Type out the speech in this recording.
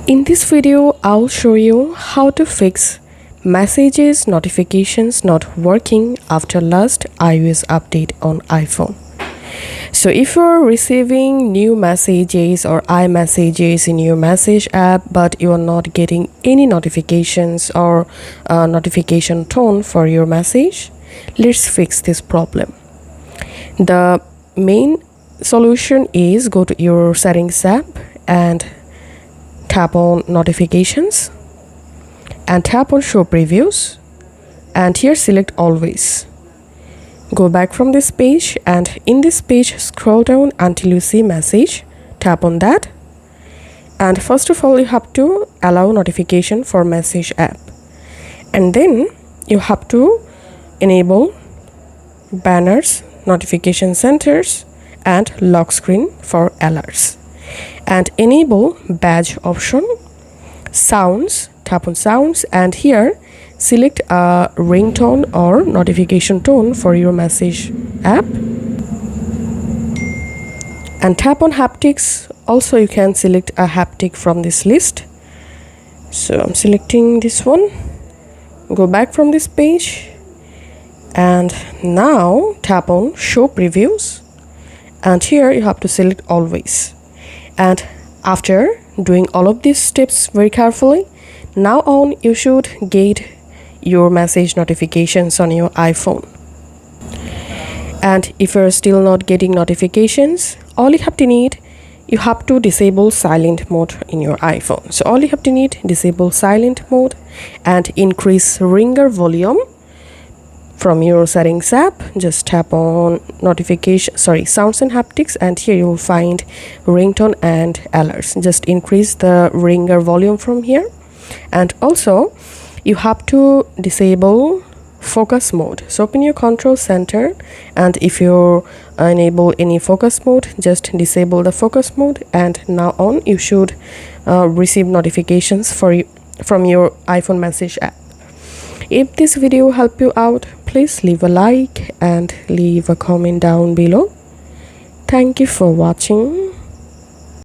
In this video, I'll show you how to fix messages notifications not working after last iOS update on iPhone. So if you're receiving new messages or iMessages in your message app but you are not getting any notifications or notification tone for your message, let's fix this problem. The main solution is go to your settings app and tap on notifications and tap on show previews, and here select always. Go back from this page, and in this page scroll down until you see message. Tap on that, and first of all you have to allow notification for message app, and then you have to enable banners, notification centers and lock screen for alerts, and enable badge option, sounds. Tap on sounds, and here select a ringtone or notification tone for your message app, and tap on haptics. Also you can select a haptic from this list, so I'm selecting this one. Go back from this page, and now tap on show previews, and here you have to select always. And after doing all of these steps very carefully, now on you should get your message notifications on your iPhone. And if you're still not getting notifications, all you have to disable silent mode in your iPhone. So all you have to need, disable silent mode and increase ringer volume from your settings app. Just tap on sounds and haptics, and here you will find ringtone and alerts. Just increase the ringer volume from here. And also you have to disable focus mode. So open your control center, and if you enable any focus mode, just disable the focus mode, and now on you should receive notifications from your iPhone message app. If this video helped you out, please leave a like and leave a comment down below. Thank you for watching.